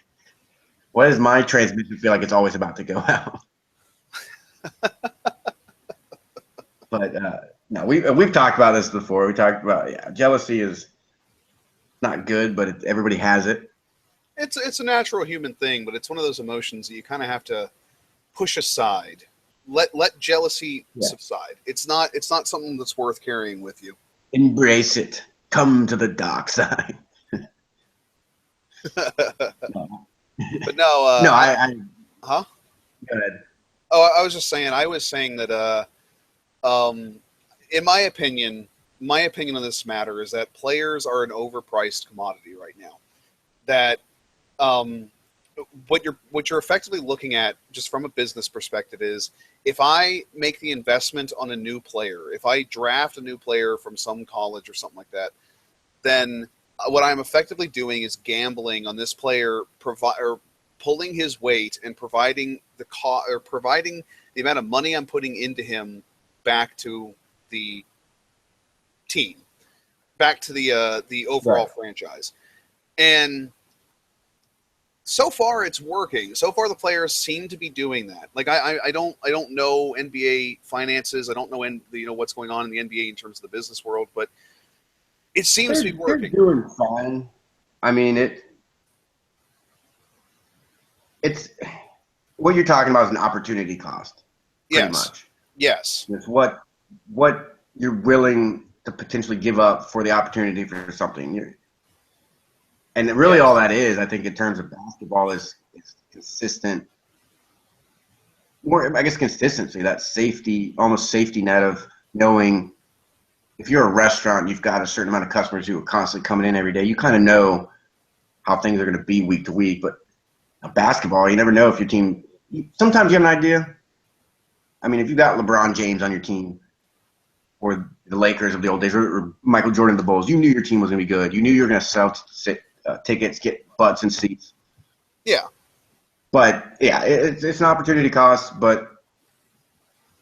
Why does my transmission feel like it's always about to go out? But no, we've talked about this before. We talked about jealousy is not good, but everybody has it. It's a natural human thing, but it's one of those emotions that you kind of have to push aside. Let jealousy subside. It's not something that's worth carrying with you. Embrace it. Come to the dark side. No. But no. No, I. Huh? Go ahead. Oh, I was just saying. I was saying that. In my opinion on this matter is that players are an overpriced commodity right now. That what you're effectively looking at, just from a business perspective, is if I make the investment on a new player, if I draft a new player from some college or something like that, then what I'm effectively doing is gambling on this player pulling his weight and providing the amount of money I'm putting into him back to the team, back to the overall franchise. And so far it's working. So far the players seem to be doing that. Like I don't know NBA finances. I don't know what's going on in the NBA in terms of the business world, but it seems to be working. They're doing fine. I mean, it's what you're talking about is an opportunity cost. Pretty much. Yes. It's what you're willing to potentially give up for the opportunity for something. And really all that is, I think, in terms of basketball is consistent. More, I guess, consistency, that safety, almost safety net of knowing if you're a restaurant, you've got a certain amount of customers who are constantly coming in every day. You kind of know how things are going to be week to week. But basketball, you never know if your team – sometimes you have an idea. I mean, if you got LeBron James on your team or the Lakers of the old days or Michael Jordan of the Bulls, you knew your team was going to be good. You knew you were going to sell tickets, get butts and seats. Yeah. But, yeah, it's an opportunity cost. But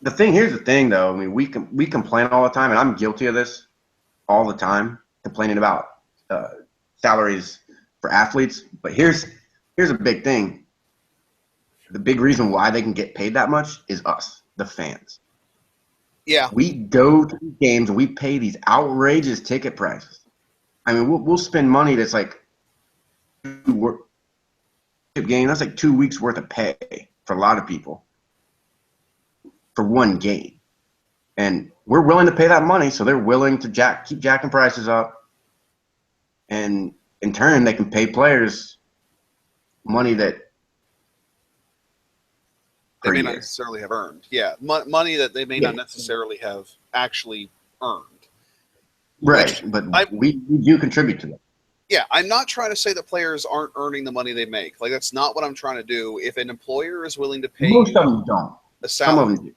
here's the thing, though. I mean, we complain all the time, and I'm guilty of this all the time, complaining about salaries for athletes. But here's a big thing. The big reason why they can get paid that much is us, the fans. Yeah. We go to the games and we pay these outrageous ticket prices. I mean, we'll spend money that's like game. That's like 2 weeks worth of pay for a lot of people for one game, and we're willing to pay that money. So they're willing to keep jacking prices up, and in turn, they can pay players money that they may not necessarily have earned. Yeah, money that they may not necessarily have actually earned. Right, but we do contribute to that. Yeah, I'm not trying to say that players aren't earning the money they make. Like, that's not what I'm trying to do. If an employer is willing to pay most of them don't. A salary, some of them do.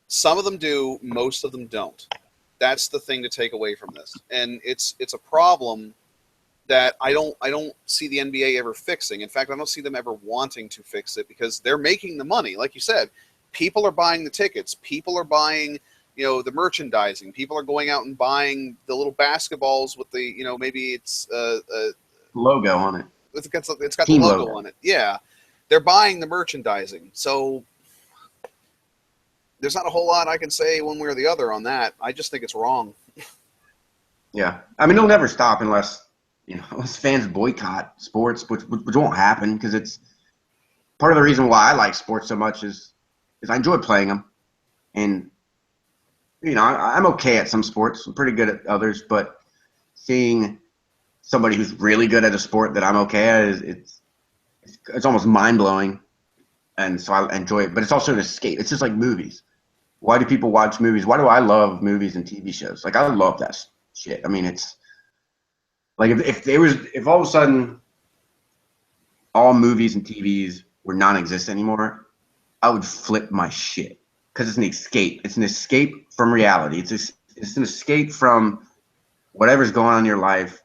Some of them do. Most of them don't. That's the thing to take away from this, and it's a problem that I don't see the NBA ever fixing. In fact, I don't see them ever wanting to fix it because they're making the money. Like you said, people are buying the tickets. People are buying, the merchandising. People are going out and buying the little basketballs with the, maybe it's Logo on it. it's got the Team logo logo on it. Yeah, they're buying the merchandising. So there's not a whole lot I can say one way or the other on that. I just think it's wrong. Yeah. I mean, it'll never stop unless fans boycott sports, which won't happen because it's part of the reason why I like sports so much is I enjoy playing them. And, I'm okay at some sports. I'm pretty good at others, but seeing somebody who's really good at a sport that I'm okay at it's almost mind blowing. And so I enjoy it, but it's also an escape. It's just like movies. Why do people watch movies? Why do I love movies and TV shows? Like I love that shit. I mean, it's like if all of a sudden all movies and TVs were non-existent anymore, I would flip my shit because it's an escape. It's an escape from reality. It's an escape from whatever's going on in your life,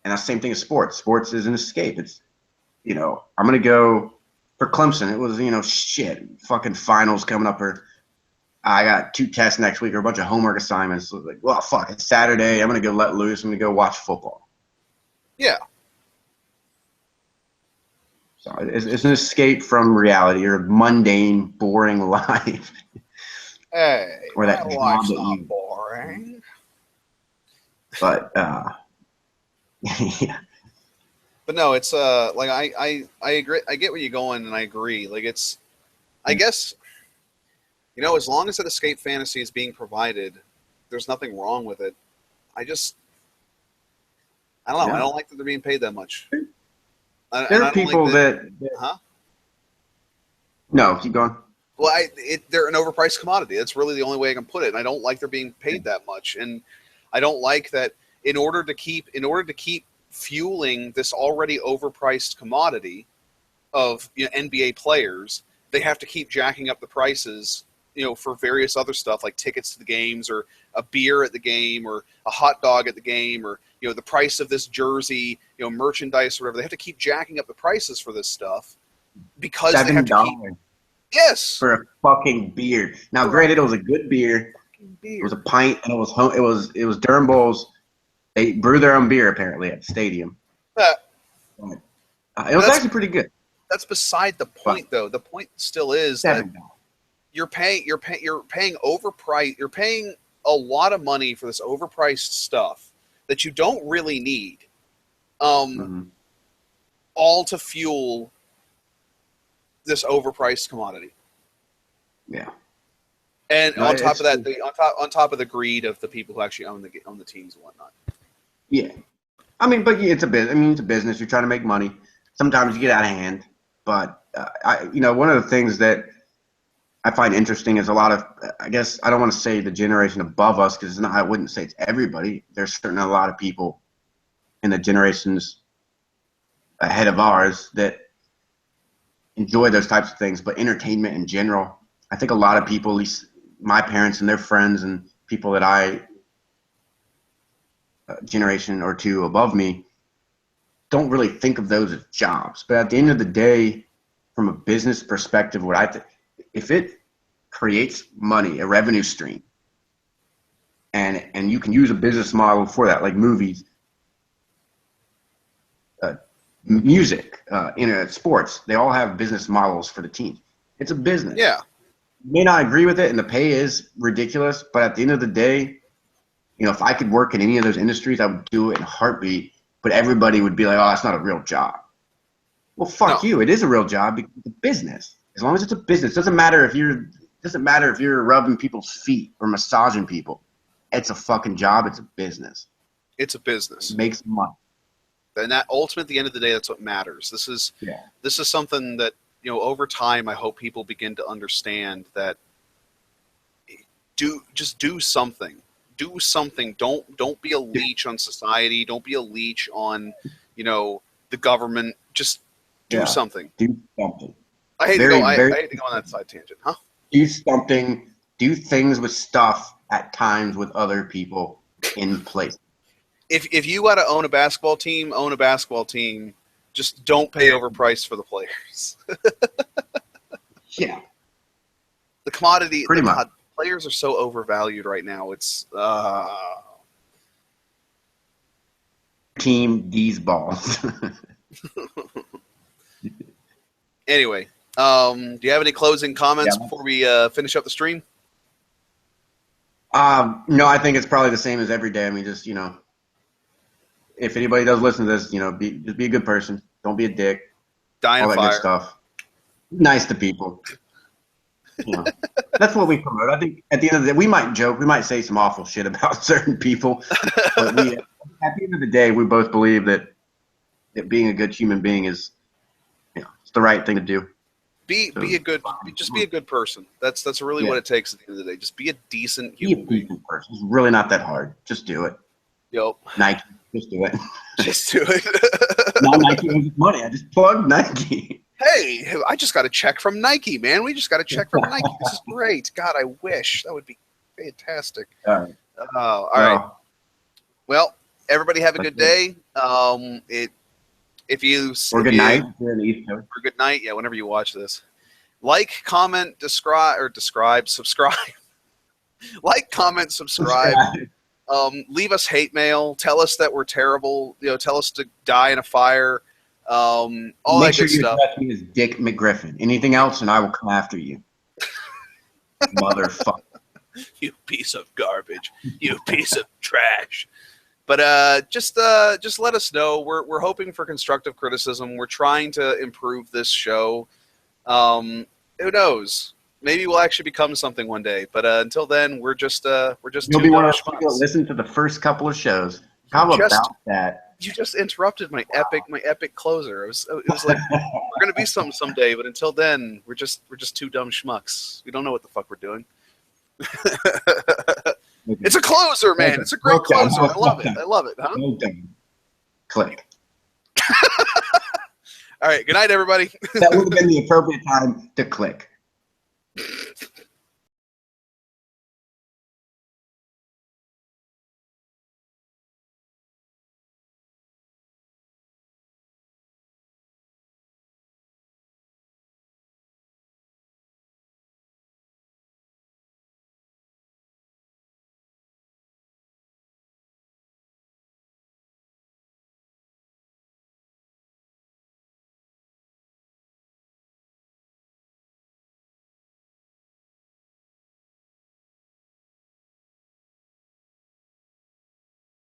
and that's the same thing as sports. Sports is an escape. It's I'm gonna go for Clemson. It was shit. Fucking finals coming up, or I got 2 tests next week or a bunch of homework assignments. So like, well, fuck, it's Saturday. I'm going to go let loose. I'm going to go watch football. Yeah. So it's an escape from reality or mundane, boring life. Hey, or that my job life's that not you. boring. But yeah. But no, it's like I agree. I get where you're going, and I agree. Like it's, I guess, as long as that escape fantasy is being provided, there's nothing wrong with it. I don't know. Yeah. I don't like that they're being paid that much. There are people that. Huh? No, keep going. Well, they're an overpriced commodity. That's really the only way I can put it. And I don't like they're being paid that much, and I don't like that in order to keep fueling this already overpriced commodity of NBA players, they have to keep jacking up the prices, for various other stuff like tickets to the games or a beer at the game or a hot dog at the game or the price of this jersey, merchandise or whatever. They have to keep jacking up the prices for this stuff because they have to keep. Yes. For a fucking beer. Now, granted, it was a good beer. It was a pint, and it was Durham Bulls. They brew their own beer apparently at the stadium. It was actually pretty good. That's beside the point, though. The point still is that you're paying overpriced. You're paying a lot of money for this overpriced stuff that you don't really need. All to fuel this overpriced commodity. Yeah. And on top of that, on top of the greed of the people who actually own the teams and whatnot. Yeah, I mean, but it's a business. I mean, it's a business. You're trying to make money. Sometimes you get out of hand. But one of the things that I find interesting is a lot of. I guess I don't want to say the generation above us because I wouldn't say it's everybody. There's certainly a lot of people in the generations ahead of ours that enjoy those types of things. But entertainment in general, I think a lot of people, at least my parents and their friends and people that I generation or two above me don't really think of those as jobs. But at the end of the day, from a business perspective, if it creates money, a revenue stream, and you can use a business model for that, like movies, music, internet, sports, they all have business models for the team. It's a business. Yeah. You may not agree with it, and the pay is ridiculous, but at the end of the day, if I could work in any of those industries, I would do it in a heartbeat. But everybody would be like, "Oh, it's not a real job." Well, fuck you. It is a real job because it's a business. As long as it's a business, doesn't matter if you're rubbing people's feet or massaging people. It's a fucking job. It's a business. It's a business. It makes money. And that ultimately, at the end of the day, that's what matters. This is something that over time, I hope people begin to understand that. Just do something. Do something. Don't be a leech on society. Don't be a leech on, the government. Just do something. Do something. I hate to go on that side tangent, huh? Do something. Do things with stuff at times with other people in place. if you got to own a basketball team, own a basketball team. Just don't pay overpriced for the players. Yeah. The commodity, Pretty much. Players are so overvalued right now. It's team these balls. Anyway, do you have any closing comments before we finish up the stream? No, I think it's probably the same as every day. I mean, just, if anybody does listen to this, just be a good person. Don't be a dick. Die in all a that fire. good stuff. Nice to people. That's what we promote. I think at the end of the day, we might joke, we might say some awful shit about certain people, but at the end of the day, we both believe that being a good human being is, it's the right thing to do. Be a good person. That's really what it takes at the end of the day. Just be a decent human being. Person. It's really not that hard. Just do it. Yep. Nike. Just do it. Just do it. Now Nike owes money. I just plugged Nike. Hey, I just got a check from Nike, man. We just got a check from Nike. This is great. God, I wish. That would be fantastic. All right. All right. Well, everybody have a good day. Or good night. Or good night. Yeah, whenever you watch this. Like, comment, subscribe. Like, comment, subscribe. Leave us hate mail. Tell us that we're terrible. Tell us to die in a fire. All Make that sure good you stuff. address me as Dick McGriffin. Anything else, and I will come after you. Motherfucker. You piece of garbage. You piece of trash. But just let us know. We're hoping for constructive criticism. We're trying to improve this show. Who knows? Maybe we'll actually become something one day. But until then, we're just You'll be one of those people that listen to the first couple of shows. How about that? You just interrupted my epic closer. It was like we're gonna be something someday, but until then, we're just two dumb schmucks. We don't know what the fuck we're doing. It's a closer, man. It's a great closer. I love it. Huh? Click. All right. Good night, everybody. That would have been the appropriate time to click.